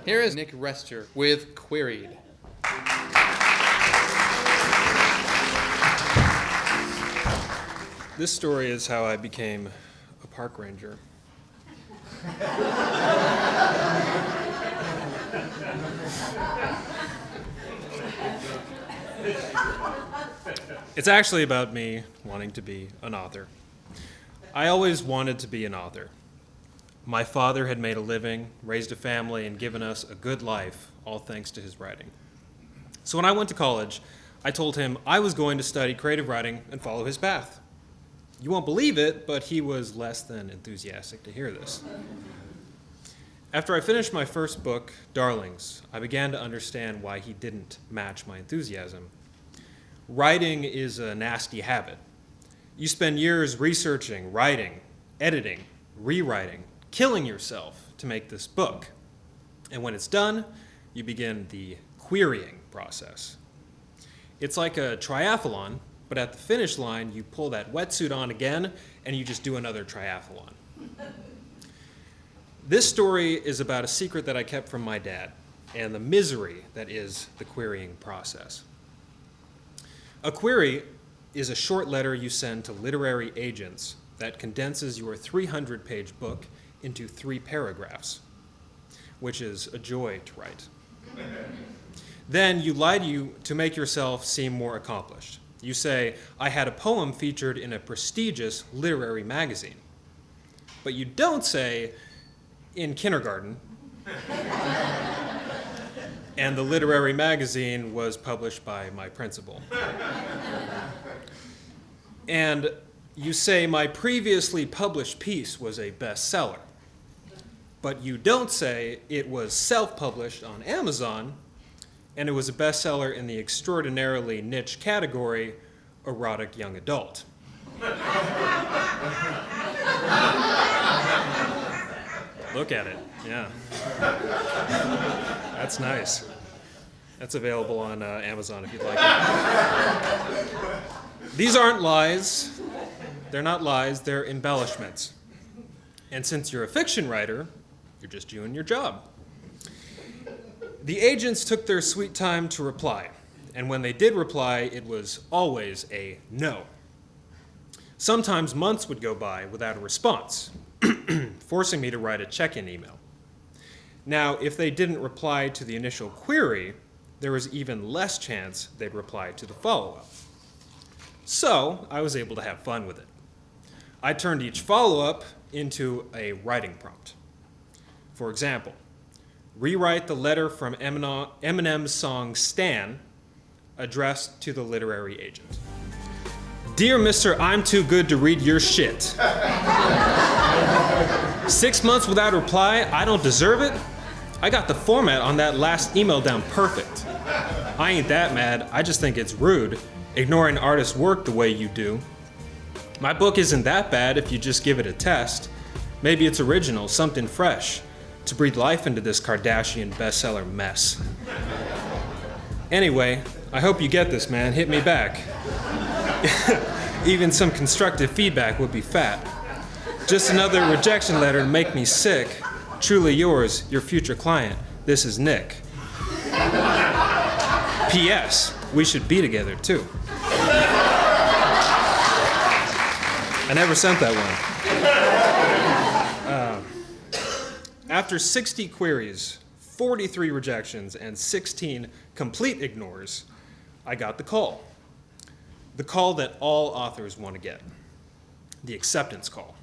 Here is Nick Rester with Queried. This story is how I became a park ranger. It's actually about me wanting to be an author. I always wanted to be an author. My father had made a living, raised a family, and given us a good life, all thanks to his writing. So when I went to college, I told him I was going to study creative writing and follow his path. You won't believe it, but he was less than enthusiastic to hear this. After I finished my first book, Darlings, I began to understand why he didn't match my enthusiasm. Writing is a nasty habit. You spend years researching, writing, editing, rewriting, killing yourself to make this book. And when it's done, you begin the querying process. It's like a triathlon, but at the finish line, you pull that wetsuit on again, and you just do another triathlon. This story is about a secret that I kept from my dad, and the misery that is the querying process. A query is a short letter you send to literary agents that condenses your 300-page book into 3 paragraphs, which is a joy to write. Then you lie to make yourself seem more accomplished. You say, I had a poem featured in a prestigious literary magazine. But you don't say, in kindergarten, and the literary magazine was published by my principal. And you say, my previously published piece was a bestseller. But you don't say it was self-published on Amazon, and it was a bestseller in the extraordinarily niche category, erotic young adult. Look at it, yeah. That's nice. That's available on Amazon if you'd like it. These aren't lies. They're not lies, they're embellishments. And since you're a fiction writer, you're just doing your job. The agents took their sweet time to reply, and when they did reply, it was always a no. Sometimes months would go by without a response, forcing me to write a check-in email. Now, if they didn't reply to the initial query, there was even less chance they'd reply to the follow-up. So, I was able to have fun with it. I turned each follow-up into a writing prompt. For example, rewrite the letter from Eminem's song Stan, addressed to the literary agent. Dear Mr. I'm Too Good to Read Your Shit. 6 months without a reply, I don't deserve it? I got the format on that last email down perfect. I ain't that mad, I just think it's rude, ignoring artist's work the way you do. My book isn't that bad if you just give it a test. Maybe it's original, something fresh, to breathe life into this Kardashian bestseller mess. Anyway, I hope you get this, man. Hit me back. Even some constructive feedback would be fat. Just another rejection letter to make me sick. Truly yours, your future client. This is Nick. P.S. We should be together, too. I never sent that one. After 60 queries, 43 rejections, and 16 complete ignores, I got the call. The call that all authors want to get. The acceptance call.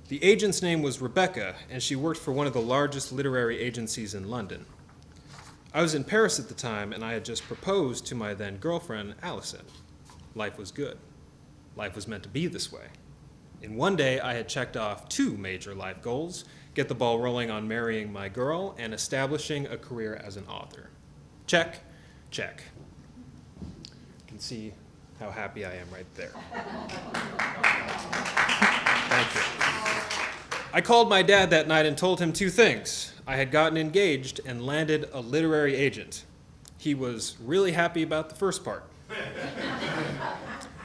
The agent's name was Rebecca, and she worked for one of the largest literary agencies in London. I was in Paris at the time, and I had just proposed to my then girlfriend, Allison. Life was good. Life was meant to be this way. In one day, I had checked off 2 major life goals: get the ball rolling on marrying my girl and establishing a career as an author. Check, check. You can see how happy I am right there. Thank you. I called my dad that night and told him 2 things. I had gotten engaged and landed a literary agent. He was really happy about the first part.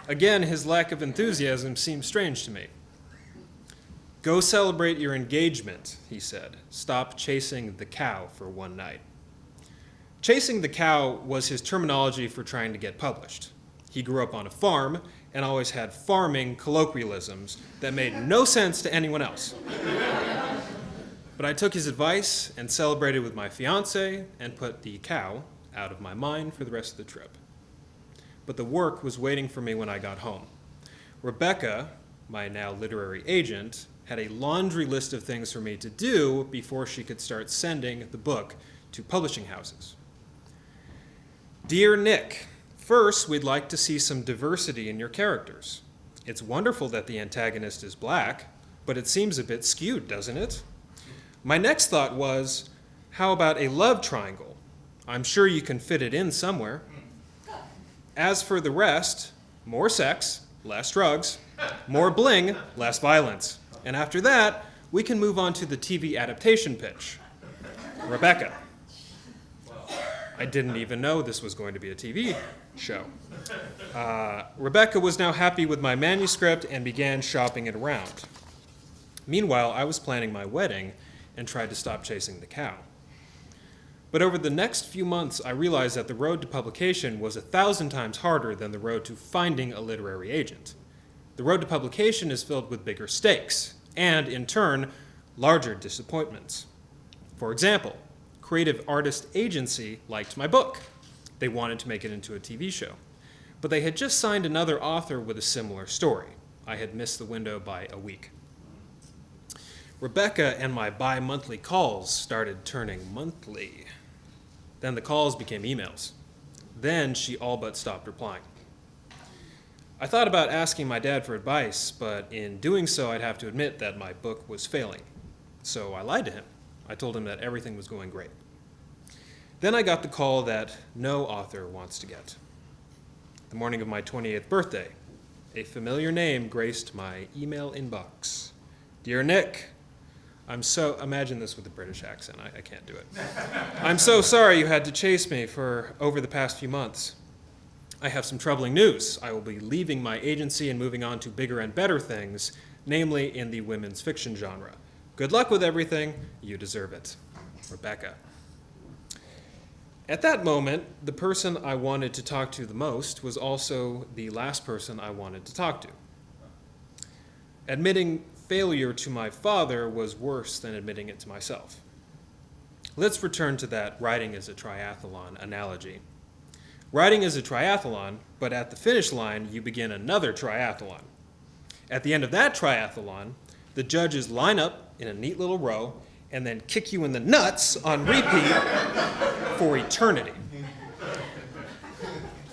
Again, his lack of enthusiasm seemed strange to me. Go celebrate your engagement, he said. Stop chasing the cow for one night. Chasing the cow was his terminology for trying to get published. He grew up on a farm and always had farming colloquialisms that made no sense to anyone else. But I took his advice and celebrated with my fiancée and put the cow out of my mind for the rest of the trip. But the work was waiting for me when I got home. Rebecca, my now literary agent, had a laundry list of things for me to do before she could start sending the book to publishing houses. Dear Nick, first, we'd like to see some diversity in your characters. It's wonderful that the antagonist is black, but it seems a bit skewed, doesn't it? My next thought was, how about a love triangle? I'm sure you can fit it in somewhere. As for the rest, more sex, less drugs, more bling, less violence. And after that, we can move on to the TV adaptation pitch. Rebecca. I didn't even know this was going to be a TV show. Rebecca was now happy with my manuscript and began shopping it around. Meanwhile, I was planning my wedding and tried to stop chasing the cow. But over the next few months, I realized that the road to publication was 1,000 times harder than the road to finding a literary agent. The road to publication is filled with bigger stakes, and in turn, larger disappointments. For example, Creative Artist Agency liked my book. They wanted to make it into a TV show. But they had just signed another author with a similar story. I had missed the window by a week. Rebecca and my bi-monthly calls started turning monthly. Then the calls became emails. Then she all but stopped replying. I thought about asking my dad for advice, but in doing so, I'd have to admit that my book was failing. So I lied to him. I told him that everything was going great. Then I got the call that no author wants to get. The morning of my 28th birthday, a familiar name graced my email inbox. Dear Nick, imagine this with a British accent, I can't do it. I'm so sorry you had to chase me for over the past few months. I have some troubling news. I will be leaving my agency and moving on to bigger and better things, namely in the women's fiction genre. Good luck with everything. You deserve it. Rebecca. At that moment, the person I wanted to talk to the most was also the last person I wanted to talk to. Admitting failure to my father was worse than admitting it to myself. Let's return to that writing is a triathlon analogy. Writing is a triathlon, but at the finish line, you begin another triathlon. At the end of that triathlon, the judges line up in a neat little row and then kick you in the nuts on repeat for eternity.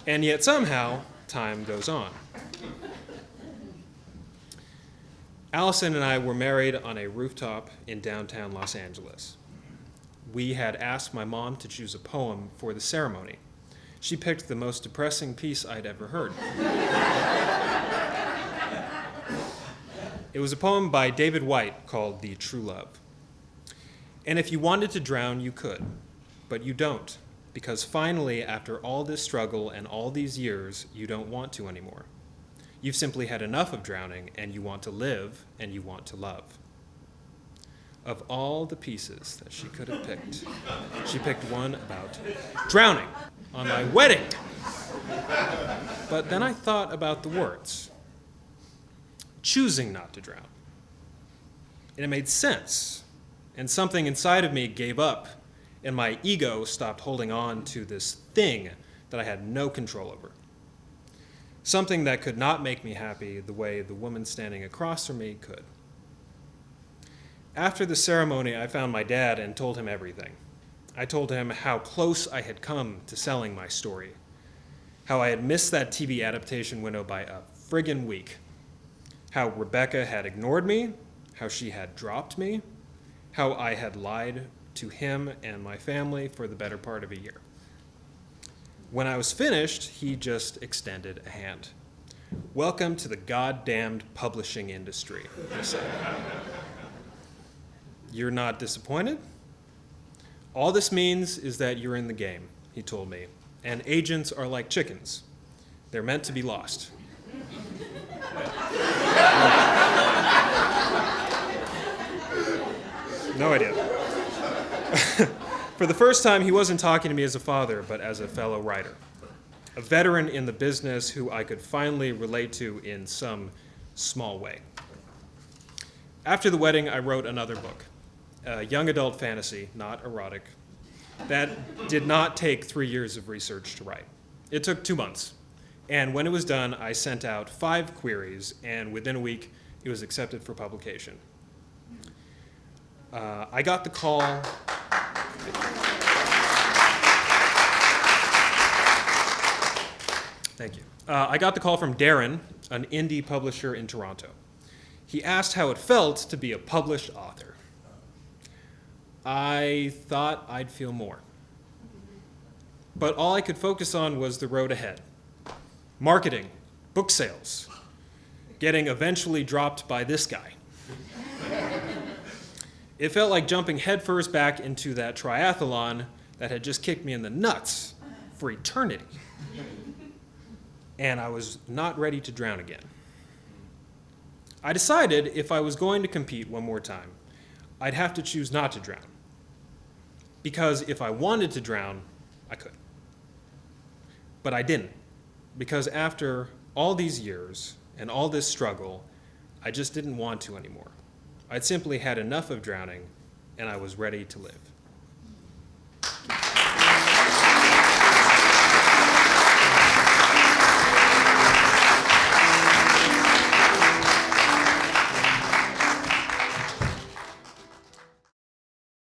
And yet somehow, time goes on. Allison and I were married on a rooftop in downtown Los Angeles. We had asked my mom to choose a poem for the ceremony. She picked the most depressing piece I'd ever heard. It was a poem by David White called The True Love. And if you wanted to drown, you could, but you don't, because finally, after all this struggle and all these years, you don't want to anymore. You've simply had enough of drowning, and you want to live, and you want to love. Of all the pieces that she could have picked, she picked one about drowning on my wedding. But then I thought about the words, choosing not to drown. And it made sense, and something inside of me gave up, and my ego stopped holding on to this thing that I had no control over. Something that could not make me happy the way the woman standing across from me could. After the ceremony, I found my dad and told him everything. I told him how close I had come to selling my story, how I had missed that TV adaptation window by a friggin' week, how Rebecca had ignored me, how she had dropped me, how I had lied to him and my family for the better part of a year. When I was finished, he just extended a hand. Welcome to the goddamned publishing industry, he said. You're not disappointed? All this means is that you're in the game, he told me, and agents are like chickens. They're meant to be lost. No idea. For the first time, he wasn't talking to me as a father, but as a fellow writer, a veteran in the business who I could finally relate to in some small way. After the wedding, I wrote another book, a young adult fantasy, not erotic, that did not take 3 years of research to write. It took 2 months. And when it was done, I sent out 5 queries, and within a week, it was accepted for publication. I got the call. Thank you. I got the call from Darren, an indie publisher in Toronto. He asked how it felt to be a published author. I thought I'd feel more. But all I could focus on was the road ahead. Marketing, book sales, getting eventually dropped by this guy. It felt like jumping headfirst back into that triathlon that had just kicked me in the nuts for eternity. And I was not ready to drown again. I decided if I was going to compete one more time, I'd have to choose not to drown. Because if I wanted to drown, I could. But I didn't. Because after all these years and all this struggle, I just didn't want to anymore. I'd simply had enough of drowning, and I was ready to live.